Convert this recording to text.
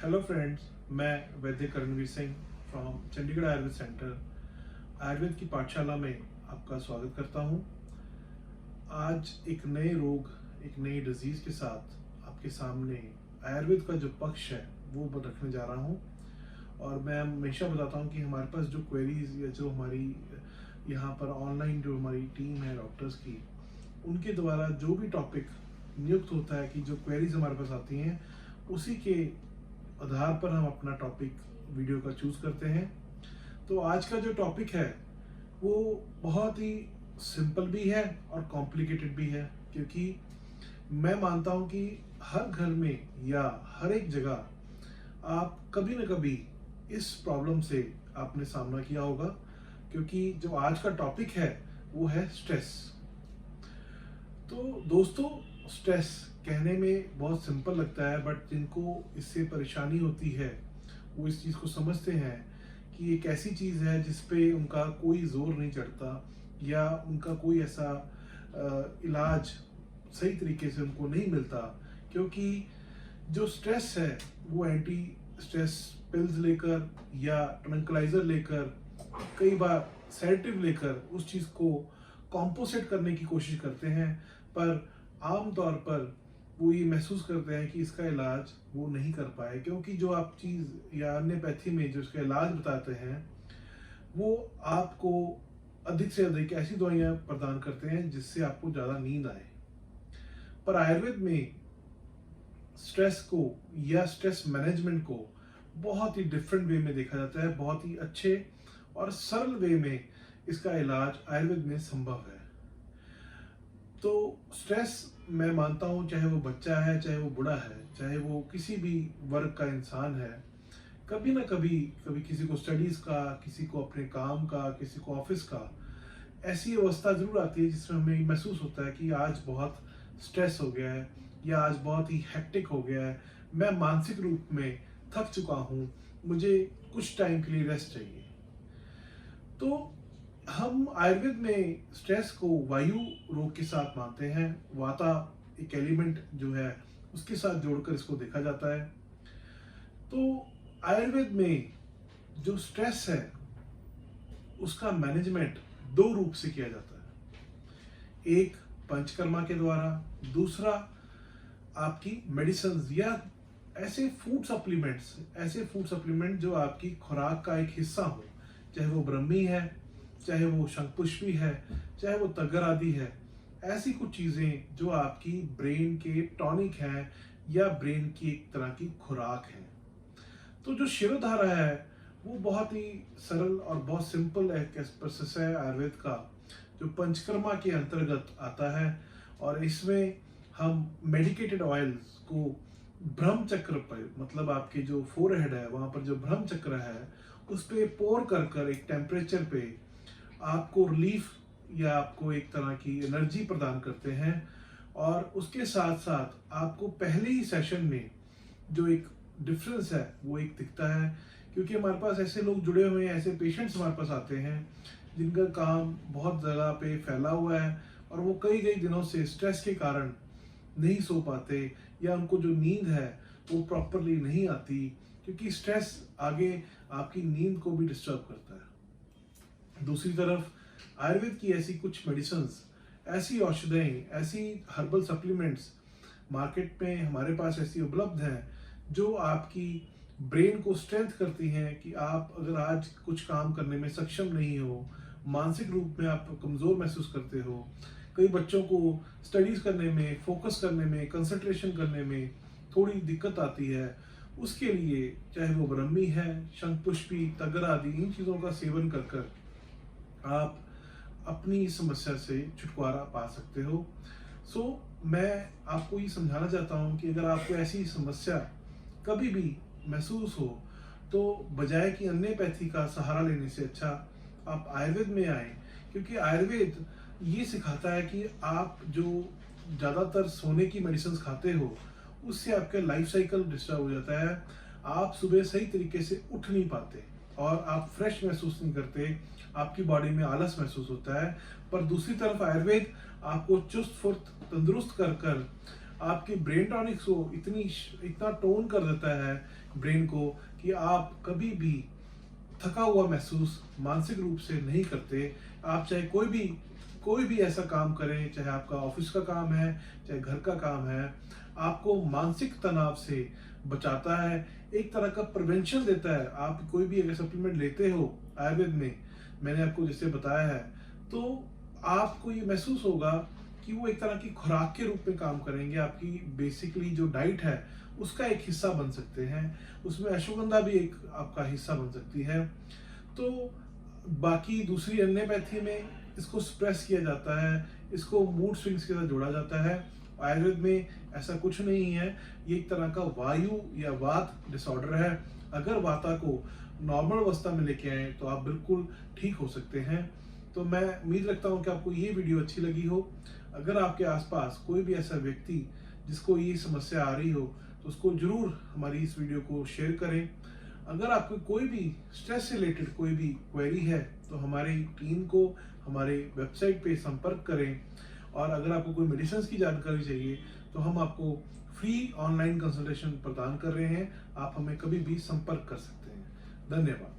Hello friends, मैं वैद्य Karanvir Singh from Chandigarh Ayurveda centre Ayurveda की पाठशाला में आपका स्वागत करता हूं। आज एक नए रोग, एक नई डिजीज़ के साथ आपके सामने आयुर्वेद का जो पक्ष है वो रखने जा रहा हूं। और मैं हमेशा बताता हूं कि हमारे पास जो क्वेरीज या जो हमारी यहाँ पर ऑनलाइन जो हमारी टीम है डॉक्टर्स की, उनके द्वारा जो भी टॉपिक नियुक्त होता है कि जो क्वेरीज हमारे पास आती हैं उसी के आधार पर हम अपना टॉपिक वीडियो का चूज करते हैं। तो आज का जो टॉपिक है वो बहुत ही सिंपल भी है और कॉम्प्लिकेटेड भी है, क्योंकि मैं मानता हूं कि हर घर में या हर एक जगह आप कभी ना कभी इस प्रॉब्लम से आपने सामना किया होगा। क्योंकि जो आज का टॉपिक है वो है स्ट्रेस। तो दोस्तों, स्ट्रेस कहने में बहुत सिंपल लगता है, बट जिनको इससे परेशानी होती है वो इस चीज़ को समझते हैं कि एक ऐसी चीज़ है जिस पे उनका कोई जोर नहीं चढ़ता या उनका कोई ऐसा इलाज सही तरीके से उनको नहीं मिलता। क्योंकि जो स्ट्रेस है वो एंटी स्ट्रेस पिल्स लेकर या ट्रंकलाइजर लेकर, कई बार सेडेटिव लेकर उस चीज़ को कॉम्पोसेट करने की कोशिश करते हैं, पर आमतौर पर वो ये महसूस करते हैं कि इसका इलाज वो नहीं कर पाए। क्योंकि जो आप चीज़ या अन्य पैथी में जो इसका इलाज बताते हैं वो आपको अधिक से अधिक ऐसी दवाइयाँ प्रदान करते हैं जिससे आपको ज़्यादा नींद आए। पर आयुर्वेद में स्ट्रेस को या स्ट्रेस मैनेजमेंट को बहुत ही डिफरेंट वे में देखा जाता है। बहुत ही अच्छे और सरल वे में इसका इलाज आयुर्वेद में संभव है। तो स्ट्रेस, मैं मानता हूँ, चाहे वो बच्चा है, चाहे वो बूढ़ा है, चाहे वो किसी भी वर्ग का इंसान है, कभी ना कभी, कभी किसी को स्टडीज़ का, किसी को अपने काम का, किसी को ऑफिस का, ऐसी अवस्था जरूर आती है जिसमें हमें महसूस होता है कि आज बहुत स्ट्रेस हो गया है या आज बहुत ही हेक्टिक हो गया है, मैं मानसिक रूप में थक चुका हूँ, मुझे कुछ टाइम के लिए रेस्ट चाहिए। तो हम आयुर्वेद में स्ट्रेस को वायु रोग के साथ मानते हैं। वाता एक एलिमेंट जो है उसके साथ जोड़कर इसको देखा जाता है। तो आयुर्वेद में जो स्ट्रेस है उसका मैनेजमेंट दो रूप से किया जाता है। एक पंचकर्मा के द्वारा, दूसरा आपकी मेडिसिन या ऐसे फूड सप्लीमेंट जो आपकी खुराक का एक हिस्सा हो, चाहे वो ब्रह्मी है, चाहे वो शंखपुष्पी है, चाहे वो तगर आदि है। ऐसी कुछ चीज़ें जो आपकी ब्रेन के टॉनिक हैं या ब्रेन की एक तरह की खुराक है। तो जो शिरोधारा है वो बहुत ही सरल और बहुत सिंपल एक प्रोसेस है आयुर्वेद का, जो पंचकर्मा के अंतर्गत आता है। और इसमें हम मेडिकेटेड ऑयल्स को ब्रह्म चक्र पर, मतलब आपके जो फोरहेड है वहाँ पर जो ब्रह्म चक्र है उस पर पोर कर एक टेम्परेचर पे आपको रिलीफ या आपको एक तरह की एनर्जी प्रदान करते हैं। और उसके साथ साथ आपको पहले ही सेशन में जो एक डिफरेंस है वो एक दिखता है। क्योंकि हमारे पास ऐसे लोग जुड़े हुए हैं, ऐसे पेशेंट्स हमारे पास आते हैं जिनका काम बहुत जगह पे फैला हुआ है और वो कई दिनों से स्ट्रेस के कारण नहीं सो पाते या उनको जो नींद है वो प्रॉपरली नहीं आती, क्योंकि स्ट्रेस आगे आपकी नींद को भी डिस्टर्ब करता है। दूसरी तरफ आयुर्वेद की ऐसी कुछ मेडिसिन्स, ऐसी औषधें, ऐसी हर्बल सप्लीमेंट्स मार्केट में हमारे पास ऐसी उपलब्ध हैं जो आपकी ब्रेन को स्ट्रेंथ करती हैं कि आप अगर आज कुछ काम करने में सक्षम नहीं हो, मानसिक रूप में आप कमज़ोर महसूस करते हो, कई बच्चों को स्टडीज़ करने में, फोकस करने में, कंसंट्रेशन करने में थोड़ी दिक्कत आती है, उसके लिए चाहे वो ब्रह्मी है, शंखपुष्पी, तगर आदि, इन चीज़ों का सेवन कर आप अपनी समस्या से छुटकारा पा सकते हो। मैं आपको ये समझाना चाहता हूँ कि अगर आपको ऐसी समस्या कभी भी महसूस हो तो बजाय कि अन्य पैथी का सहारा लेने से अच्छा आप आयुर्वेद में आए। क्योंकि आयुर्वेद ये सिखाता है कि आप जो ज़्यादातर सोने की मेडिसिन खाते हो उससे आपका लाइफ साइकिल डिस्टर्ब हो जाता है, आप सुबह सही तरीके से उठ नहीं पाते और आप फ्रेश महसूस नहीं करते, आपकी बॉडी में आलस महसूस होता है। पर दूसरी तरफ आयुर्वेद आपको चुस्त फुर्त तंदुरुस्त कर आपके ब्रेन टॉनिक्स को इतना टोन कर देता है ब्रेन को कि आप कभी भी थका हुआ महसूस मानसिक रूप से नहीं करते। आप चाहे कोई भी ऐसा काम करें, चाहे आपका ऑफिस का काम है, चाहे घर का काम है, आपको मानसिक तनाव से बचाता है, एक तरह का प्रिवेंशन देता है। आप कोई भी अगर सप्लीमेंट लेते हो आयुर्वेद में, मैंने आपको जैसे बताया है, तो आपको ये महसूस होगा कि वो एक तरह की खुराक के रूप में काम करेंगे। आपकी बेसिकली जो डाइट है उसका एक हिस्सा बन सकते हैं। उसमें अश्वगंधा भी एक आपका हिस्सा बन सकती है। तो बाकी दूसरी एलोपैथी में इसको स्प्रेस किया जाता है, इसको मूड स्विंग्स के साथ जोड़ा जाता है। आयुर्वेद में ऐसा कुछ नहीं है। ये एक तरह का वायु या वात डिसऑर्डर है। अगर वाता को नॉर्मल अवस्था में लेके आए तो आप बिल्कुल ठीक हो सकते हैं। तो मैं उम्मीद रखता हूँ कि आपको ये वीडियो अच्छी लगी हो। अगर आपके आसपास कोई भी ऐसा व्यक्ति जिसको ये समस्या आ रही हो तो उसको जरूर हमारी इस वीडियो को शेयर करें। अगर आपको कोई भी स्ट्रेस से रिलेटेड कोई भी क्वेरी है तो हमारी टीम को हमारे वेबसाइट पे संपर्क करें। और अगर आपको कोई मेडिसिन की जानकारी चाहिए तो हम आपको फ्री ऑनलाइन कंसल्टेशन प्रदान कर रहे हैं। आप हमें कभी भी संपर्क कर सकते हैं। धन्यवाद।